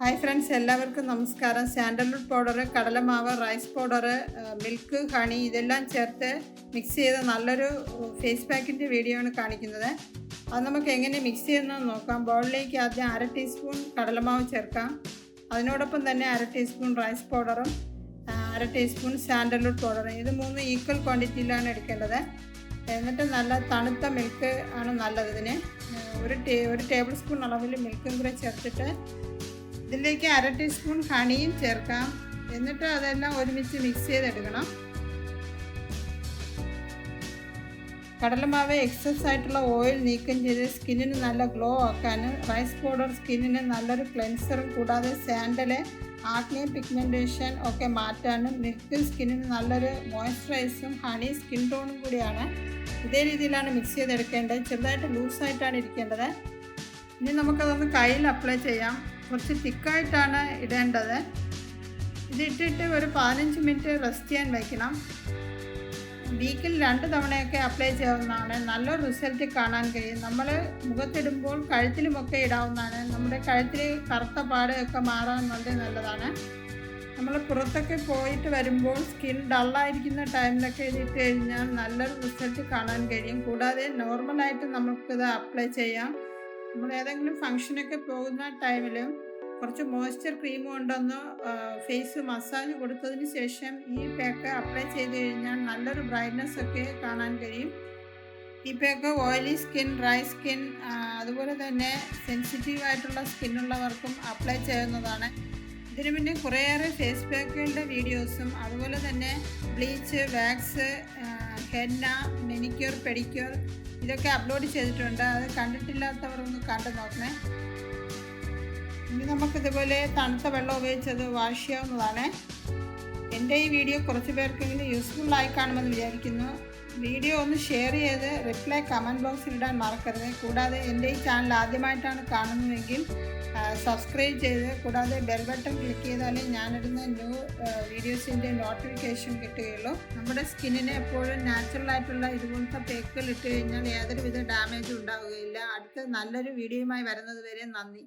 Hi friends, എല്ലാവർക്കും നമസ്കാരം. Sandalwood powder, കടലമാവ്, റൈസ് പൗഡർ, മിൽക്ക്, ഹണി ഇതെല്ലാം ചേർത്ത് മിക്സ് ചെയ്ത നല്ലൊരു ഫേസ് പാക്കിൻ്റെ വീഡിയോ ആണ് കാണിക്കുന്നത്. അത് നമുക്ക് എങ്ങനെ മിക്സ് ചെയ്യുന്നതെന്ന് നോക്കാം. ബൗളിലേക്ക് ആദ്യം 1/2 ടീസ്പൂൺ കടലമാവ് ചേർക്കാം. അതിനോടൊപ്പം തന്നെ 1/2 ടീസ്പൂൺ റൈസ് പൗഡറും 1/2 ടീസ്പൂൺ സാൻഡൽവുഡ് പൗഡറും, ഇത് 3 ഈക്വൽ ക്വാണ്ടിറ്റിയിലാണ് എടുക്കേണ്ടത്. എന്നിട്ട് നല്ല തണുത്ത മിൽക്ക് ആണ് നല്ലത്. ഇതിന് ഒരു ടേബിൾ സ്പൂൺ അളവിൽ മിൽക്കും കൂടെ ചേർത്തിട്ട് ഇതിലേക്ക് 1/2 ടീസ്പൂൺ ഹണിയും ചേർക്കാം. എന്നിട്ട് അതെല്ലാം ഒരുമിച്ച് മിക്സ് ചെയ്തെടുക്കണം. കടലമാവ് എക്സസ് ആയിട്ടുള്ള ഓയിൽ നീക്കം ചെയ്ത് സ്കിന്നിന് നല്ല ഗ്ലോ ആക്കാൻ, റൈസ് പൗഡർ സ്കിന്നിന് നല്ലൊരു ക്ലെൻസറും കൂടാതെ സാൻഡല് ആക്നെ പിഗ്മെൻറ്റേഷൻ ഒക്കെ മാറ്റാനും, മിൽക്ക് സ്കിന്നിന് നല്ലൊരു മോയ്സ്ചറൈസും, ഹണി സ്കിൻ ടോണും കൂടിയാണ്. ഇതേ രീതിയിലാണ് മിക്സ് ചെയ്തെടുക്കേണ്ടത്. ചെറുതായിട്ട് ലൂസായിട്ടാണ് ഇരിക്കേണ്ടത്. ഇനി നമുക്കതൊന്ന് കയ്യിൽ അപ്ലൈ ചെയ്യാം. കുറച്ച് തിക്കായിട്ടാണ് ഇടേണ്ടത്. ഇതിട്ടിട്ട് ഒരു 15 മിനിറ്റ് റെസ്റ്റ് ചെയ്യാൻ വയ്ക്കണം. വീക്കിൽ 2 തവണയൊക്കെ അപ്ലൈ ചെയ്യാവുന്നതാണ്. നല്ലൊരു റിസൾട്ട് കാണാൻ കഴിയും. നമ്മൾ മുഖത്തിടുമ്പോൾ കഴുത്തിലുമൊക്കെ ഇടാവുന്നതാണ്. നമ്മുടെ കഴുത്തിൽ കറുത്ത പാടൊക്കെ മാറാൻ വളരെ നല്ലതാണ്. നമ്മൾ പുറത്തൊക്കെ പോയിട്ട് വരുമ്പോൾ സ്കിൻ ഡള്ളായിരിക്കുന്ന ടൈമിലൊക്കെ ഇതിട്ട് കഴിഞ്ഞാൽ നല്ലൊരു റിസൾട്ട് കാണാൻ കഴിയും. കൂടാതെ നോർമലായിട്ട് നമുക്കിത് അപ്ലൈ ചെയ്യാം. നമ്മൾ ഏതെങ്കിലും ഫങ്ഷനൊക്കെ പോകുന്ന ടൈമിൽ കുറച്ച് മോയ്സ്ചർ ക്രീം കൊണ്ടൊന്ന് ഫേസ് മസാജ് കൊടുത്തതിന് ശേഷം ഈ പാക്ക് അപ്ലൈ ചെയ്ത് കഴിഞ്ഞാൽ നല്ലൊരു ബ്രൈറ്റ്നസ് ഒക്കെ കാണാൻ കഴിയും. ഈ pack oily skin, dry skin, അതുപോലെ തന്നെ സെൻസിറ്റീവായിട്ടുള്ള സ്കിന്നുള്ളവർക്കും അപ്ലൈ ചെയ്യുന്നതാണ്. ഇതിനു പിന്നെ കുറേയേറെ ഫേസ് പാക്കുകളുടെ വീഡിയോസും അതുപോലെ തന്നെ bleach, wax, henna, manicure, pedicure ഇതൊക്കെ അപ്ലോഡ് ചെയ്തിട്ടുണ്ട്. അത് കണ്ടിട്ടില്ലാത്തവർ ഒന്ന് കണ്ടു നോക്കണേ. ഇനി നമുക്കിതുപോലെ തണുത്ത വെള്ളം ഉപയോഗിച്ചത് വാഷ് ചെയ്യാവുന്നതാണ്. എൻ്റെ ഈ വീഡിയോ കുറച്ച് പേർക്കെങ്കിലും യൂസ്ഫുള്ളായി കാണുമെന്ന് വിചാരിക്കുന്നു. വീഡിയോ ഒന്ന് ഷെയർ ചെയ്ത് റിപ്ലൈ കമൻറ്റ് ബോക്സിൽ ഇടാൻ മറക്കരുത്. കൂടാതെ എൻ്റെ ഈ ചാനൽ ആദ്യമായിട്ടാണ് കാണുന്നതെങ്കിൽ സബ്സ്ക്രൈബ് ചെയ്ത് കൂടാതെ ബെൽ ബട്ടൺ ക്ലിക്ക് ചെയ്താലേ ഞാനിടുന്ന ന്യൂ വീഡിയോസിൻ്റെ നോട്ടിഫിക്കേഷൻ കിട്ടുകയുള്ളൂ. നമ്മുടെ സ്കിന്നിന് എപ്പോഴും നാച്ചുറലായിട്ടുള്ള ഇതുപോലത്തെ പേക്കുകൾ ഇട്ട് കഴിഞ്ഞാൽ യാതൊരുവിധ ഡാമേജും ഉണ്ടാവുകയില്ല. അടുത്ത നല്ലൊരു വീഡിയോയുമായി വരുന്നത് വരെ നന്ദി.